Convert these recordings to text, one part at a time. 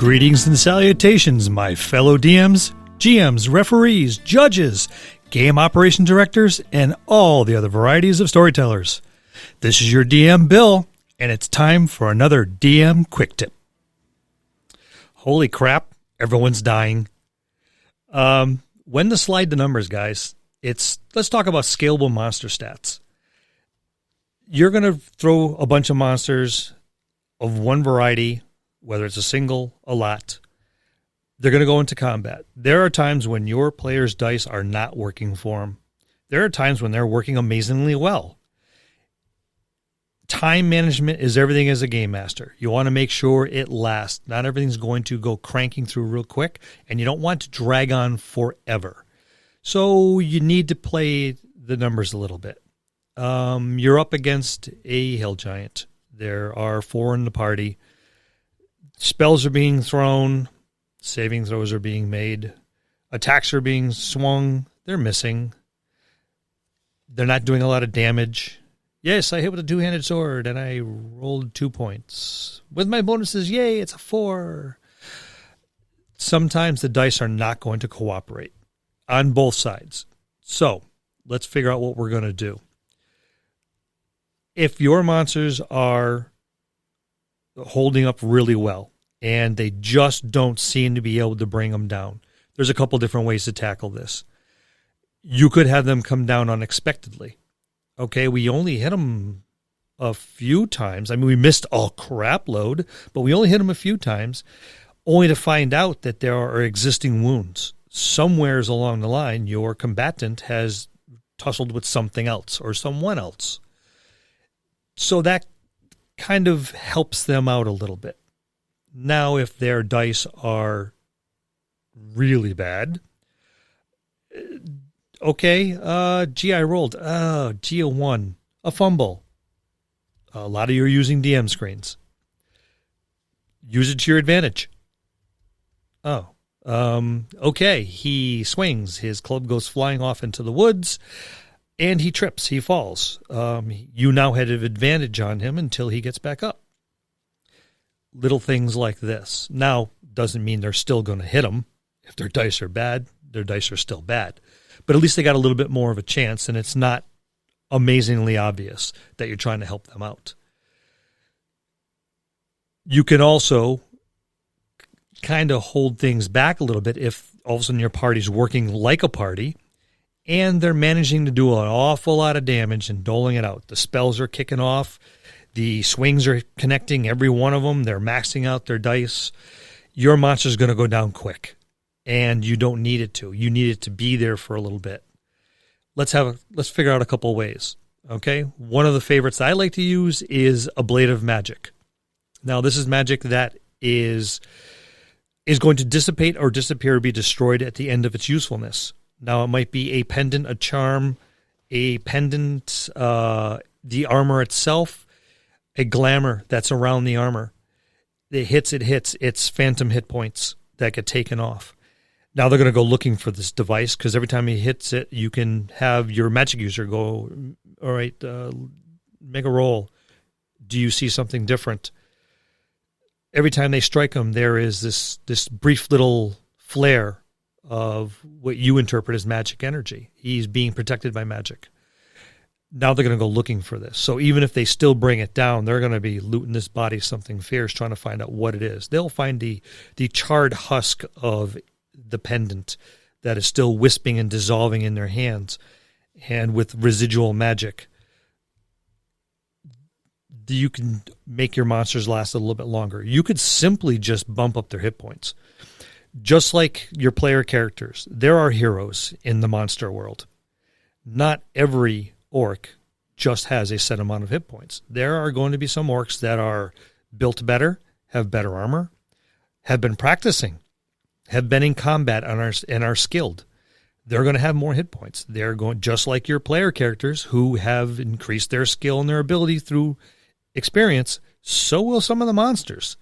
Greetings and salutations, my fellow DMs, GMs, referees, judges, game operation directors, and all the other varieties of storytellers. This is your DM, Bill, and it's time for another DM Quick Tip. Holy crap, everyone's dying. When to slide the numbers, guys, let's talk about scalable monster stats. You're going to throw a bunch of monsters of one variety, whether it's a single, a lot. They're going to go into combat. There are times when your player's dice are not working for them. There are times when they're working amazingly well. Time management is everything as a game master. You want to make sure it lasts. Not everything's going to go cranking through real quick, and you don't want to drag on forever. So you need to play the numbers a little bit. You're up against a hill giant. There are 4 in the party. Spells are being thrown. Saving throws are being made. Attacks are being swung. They're missing. They're not doing a lot of damage. Yes, I hit with a 2-handed sword, and I rolled 2 points. With my bonuses, yay, it's a 4. Sometimes the dice are not going to cooperate on both sides. So let's figure out what we're going to do. If your monsters are holding up really well and they just don't seem to be able to bring them down, there's a couple different ways to tackle this. You could have them come down unexpectedly. Okay, we only hit them a few times. I mean, we missed a crap load, but we only hit them a few times, only to find out that there are existing wounds. Somewheres along the line, your combatant has tussled with something else or someone else. So that kind of helps them out a little bit. Now, if their dice are really bad, okay, I rolled. Gee, a 1. A fumble. A lot of you are using DM screens. Use it to your advantage. Oh, okay, he swings. His club goes flying off into the woods, and he trips. He falls. You now had an advantage on him until he gets back up. Little things like this. Now, doesn't mean they're still going to hit him. If their dice are bad, their dice are still bad. But at least they got a little bit more of a chance, and it's not amazingly obvious that you're trying to help them out. You can also kind of hold things back a little bit if all of a sudden your party's working like a party, and they're managing to do an awful lot of damage and doling it out. The spells are kicking off. The swings are connecting, every one of them. They're maxing out their dice. Your monster's going to go down quick, and you don't need it to. You need it to be there for a little bit. Let's figure out a couple of ways. Okay, one of the favorites I like to use is a Blade of Magic. Now, this is magic that is going to dissipate or disappear or be destroyed at the end of its usefulness. Now, it might be a pendant, a charm, the armor itself, a glamour that's around the armor. It hits. It's phantom hit points that get taken off. Now they're going to go looking for this device because every time he hits it, you can have your magic user go, all right, make a roll. Do you see something different? Every time they strike him, there is this brief little flare of what you interpret as magic energy. He's being protected by magic. Now they're going to go looking for this. So even if they still bring it down, they're going to be looting this body something fierce, trying to find out what it is. They'll find the charred husk of the pendant that is still wisping and dissolving in their hands, and with residual magic, you can make your monsters last a little bit longer. You could simply just bump up their hit points. Just like your player characters, there are heroes in the monster world. Not every orc just has a set amount of hit points. There are going to be some orcs that are built better, have better armor, have been practicing, have been in combat and are skilled. They're going to have more hit points. They're going just like your player characters who have increased their skill and their ability through experience. So will some of the monsters.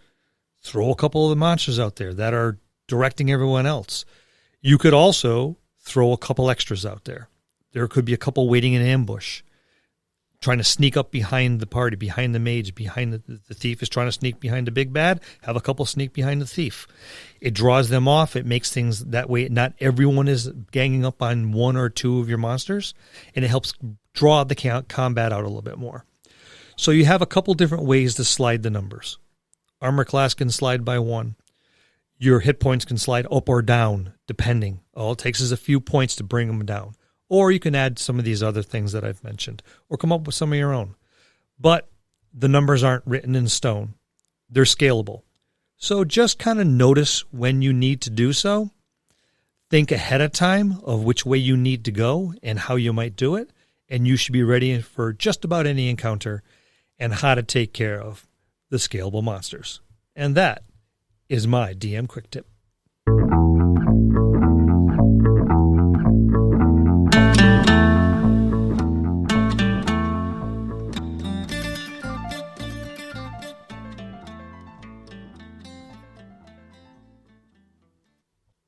Throw a couple of the monsters out there that are directing everyone else. You could also throw a couple extras out there. There could be a couple waiting in ambush. trying to sneak up behind the party, behind the mage, behind the thief is trying to sneak behind the big bad, have a couple sneak behind the thief. It draws them off. It makes things that way. Not everyone is ganging up on one or two of your monsters, and it helps draw the combat out a little bit more. So you have a couple different ways to slide the numbers. Armor class can slide by 1. Your hit points can slide up or down, depending. All it takes is a few points to bring them down. Or you can add some of these other things that I've mentioned, or come up with some of your own. But the numbers aren't written in stone. They're scalable. So just kind of notice when you need to do so. Think ahead of time of which way you need to go and how you might do it, and you should be ready for just about any encounter and how to take care of the scalable monsters. And that is my DM quick tip.